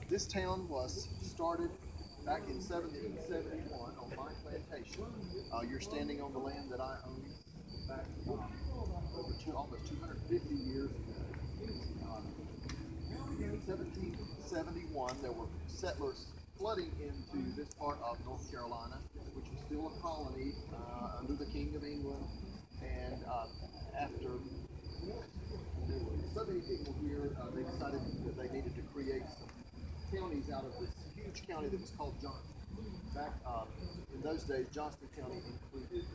This town was started back in 1771 on my plantation. You're standing on the land that I owned back almost 250 years ago. In 1771, there were settlers flooding into this part of North Carolina, which was still a colony under the King of England. And after there were so many people here, they decided that they needed to create some counties out of this huge county that was called Johnston. Back in those days, Johnston County included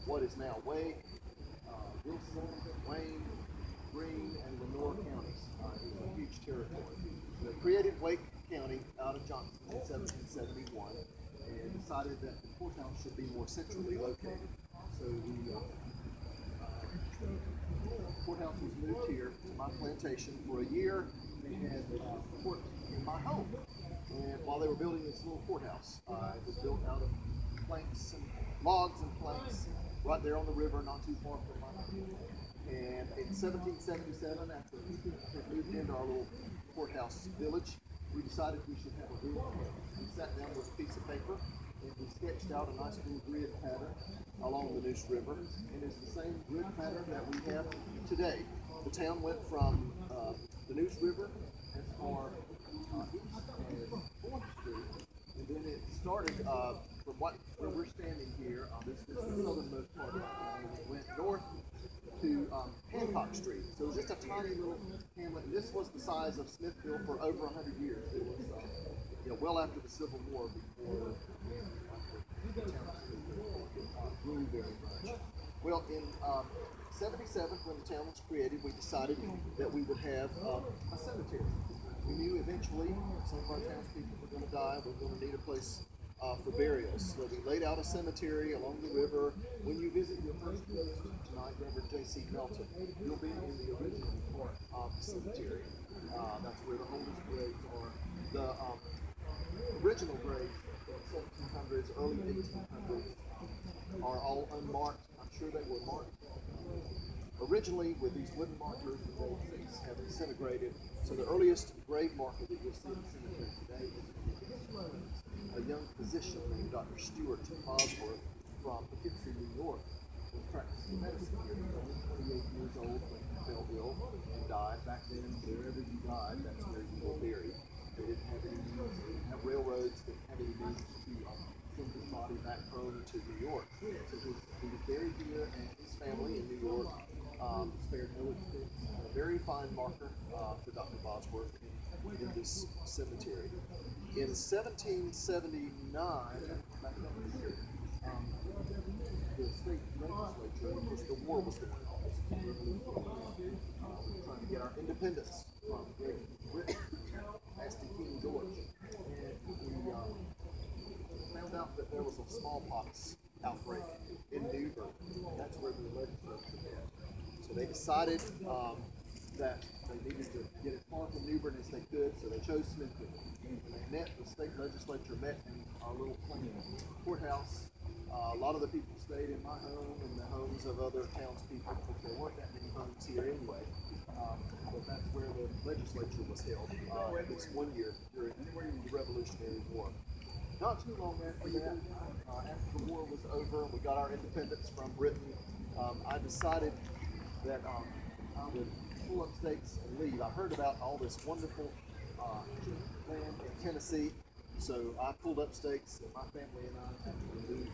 what is now Wake, Wilson, Wayne, Greene, and Lenore counties. It was a huge territory. They created Wake County out of Johnston in 1771 and decided that the courthouse should be more centrally located. So the courthouse was moved here to my plantation. For a year, they had court in my home. And while they were building this little courthouse, it was built out of planks and logs and planks right there on the river, not too far from my home. And in 1777, after we had moved into our little courthouse village, we decided we should have a grid. We sat down with a piece of paper and we sketched out a nice little grid pattern along the Neuse River. And it's the same grid pattern that we have today. The town went from the Neuse River as far east as 4th Street, and then it started from where we're standing here. This is the southernmost part of the town, and it went north to Hancock Street. So it was just a tiny little hamlet. And this was the size of Smithfield for over 100 years. It was well after the Civil War before the town of Smithfield grew very much. Well, in 77, when the town was created, we decided that we would have a cemetery. We knew eventually some of our townspeople were going to die. We were going to need a place for burials. So we laid out a cemetery along the river. When you visit your first village tonight, Reverend J.C. Melton, you'll be in the original part of the cemetery. That's where the oldest graves are. The original graves from 1700s, early 1800s are all unmarked. I'm sure they were marked originally with these wooden markers, and things have disintegrated. So the earliest grave marker that you'll see in the cemetery today is a young physician named Dr. Stuart Bosworth from Poughkeepsie, New York, was practicing medicine here. He was only 28 years old when he fell ill and died. Back then, wherever you died, that's where you were buried. They didn't have any means, they didn't have railroads, they didn't have any means to send his body back home to New York. So he was buried here, and his family in New York spared no expense. A very fine marker for Dr. Bosworth in this cemetery. In 1779, back over here, the state legislature, of course, the war was going on. We were trying to get our independence from Great Britain, asking King George. And we found out that there was a smallpox outbreak in Newburgh. That's where the legislature met. So they decided that they needed to get as far from Newburgh as they could, so they chose Smithfield. And they met, the state legislature met in our little plain courthouse. A lot of the people stayed in my home and the homes of other townspeople, because there weren't that many homes here anyway. But that's where the legislature was held this one year during the Revolutionary War. Not too long after that, after the war was over and we got our independence from Britain, I decided that I would pull up stakes and leave. I heard about all this wonderful land in Tennessee, so I pulled up stakes, and my family and I actually moved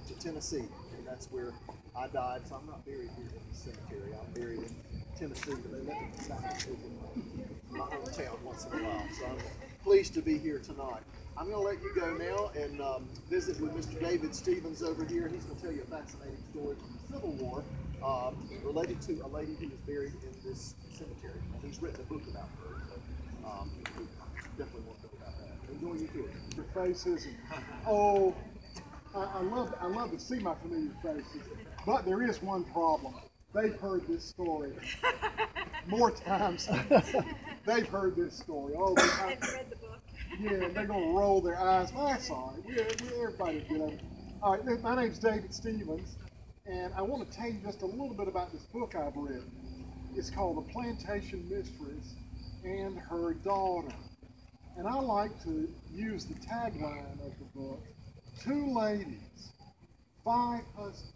to Tennessee, and that's where I died. So I'm not buried here in the cemetery. I'm buried in Tennessee, but they let me back in my hometown once in a while. So I'm pleased to be here tonight. I'm going to let you go now and visit with Mr. David Stevens over here. He's going to tell you a fascinating story from the Civil War related to a lady who was buried in this cemetery. And he's written a book about her. So definitely want to know about that. Enjoy your tour. Your faces. And, I love to see my familiar faces. But there is one problem. They've heard this story more times. They've heard this story. Oh, I've read the book. Yeah, they're going to roll their eyes. Well, that's all right. Everybody, you know. All right, my name's David Stevens, and I want to tell you just a little bit about this book I've read. It's called The Plantation Mysteries, and her daughter. And I like to use the tagline of the book, 2 ladies, 5 husbands,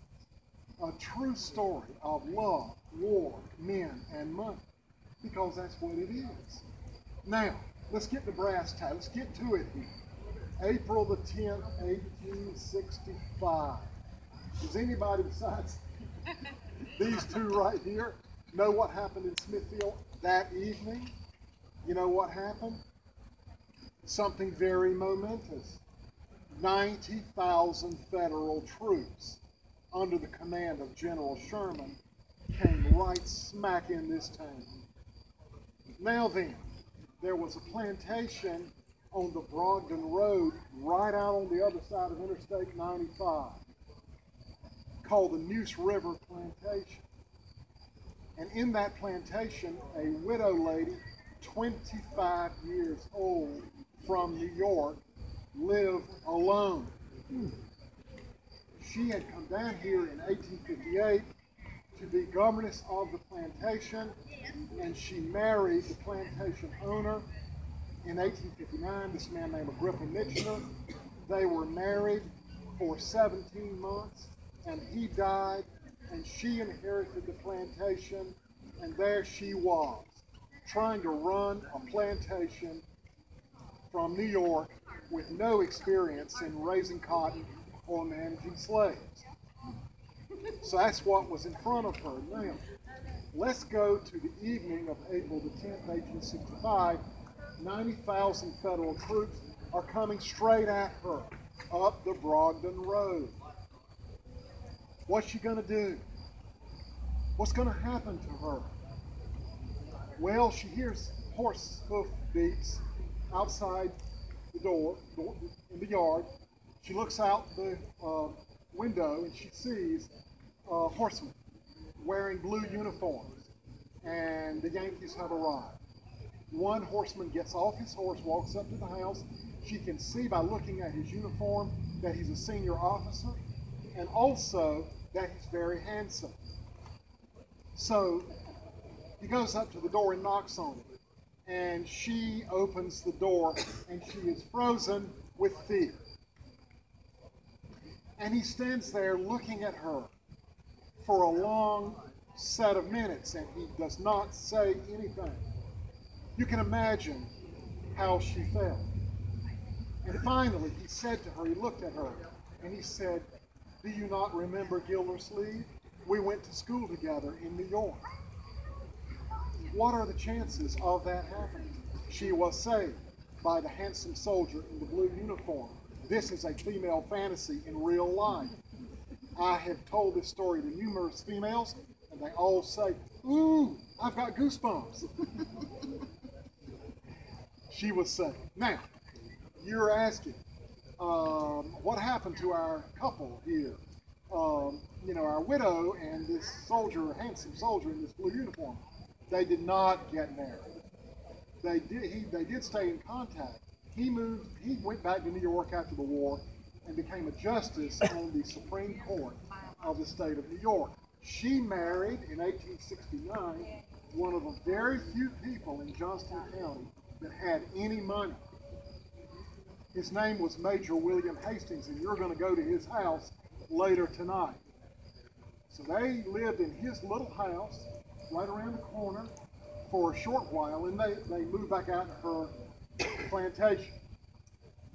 a true story of love, war, men, and money, because that's what it is. Now, let's get the brass tacks. Let's get to it here. April the 10th, 1865. Does anybody besides these 2 right here know what happened in Smithfield that evening? You know what happened? Something very momentous. 90,000 federal troops under the command of General Sherman came right smack in this town. Now then, there was a plantation on the Brogden Road right out on the other side of Interstate 95 called the Neuse River Plantation. And in that plantation, a widow lady, 25 years old, from New York, lived alone. She had come down here in 1858 to be governess of the plantation, and she married the plantation owner in 1859, this man named Agrippa Mitchner. They were married for 17 months, and he died, and she inherited the plantation, and there she was, trying to run a plantation from New York with no experience in raising cotton or managing slaves. So that's what was in front of her. Now, let's go to the evening of April the 10th, 1865. 90,000 federal troops are coming straight at her up the Brogden Road. What's she going to do? What's going to happen to her? Well, she hears horse hoof beats outside the door in the yard. She looks out the window and she sees horsemen wearing blue uniforms, and the Yankees have arrived. One horseman gets off his horse, walks up to the house. She can see by looking at his uniform that he's a senior officer, and also that he's very handsome. So he goes up to the door and knocks on it, and she opens the door, and she is frozen with fear. And he stands there looking at her for a long set of minutes, and he does not say anything. You can imagine how she felt. And finally, he said to her, he looked at her, and he said, "Do you not remember Gildersleeve? We went to school together in New York." What are the chances of that happening? She was saved by the handsome soldier in the blue uniform. This is a female fantasy in real life. I have told this story to numerous females, and they all say, "Ooh, I've got goosebumps." She was saved. Now, you're asking, what happened to our couple here? Our widow and this soldier, handsome soldier in this blue uniform. They did not get married. They did stay in contact. He went back to New York after the war and became a justice on the Supreme Court of the state of New York. She married in 1869 one of the very few people in Johnston County that had any money. His name was Major William Hastings, and you're going to go to his house later tonight. So they lived in his little house right around the corner for a short while, and they moved back out to her plantation.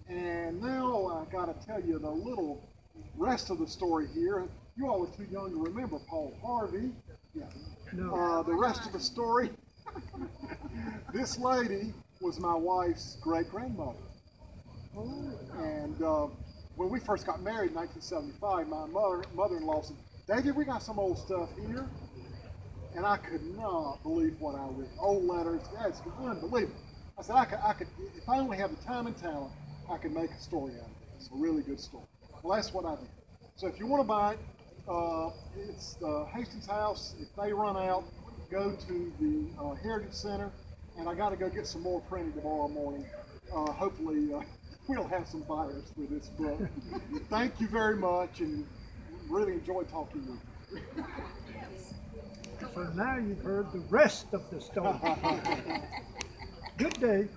And now I got to tell you the little rest of the story here. You all are too young to remember Paul Harvey. Yeah. No. The rest of the story. This lady was my wife's great-grandmother. And when we first got married in 1975, my mother-in-law said, "David, we got some old stuff here." And I could not believe what I read. Old letters, that's unbelievable. I said, I could, if I only have the time and talent, I could make a story out of this, a really good story. Well, that's what I did. So if you want to buy it, it's Hastings House. If they run out, go to the Heritage Center, and I got to go get some more printing tomorrow morning. Hopefully, we'll have some buyers for this book. Thank you very much, and really enjoyed talking with you. So now you've heard the rest of the story. Good day.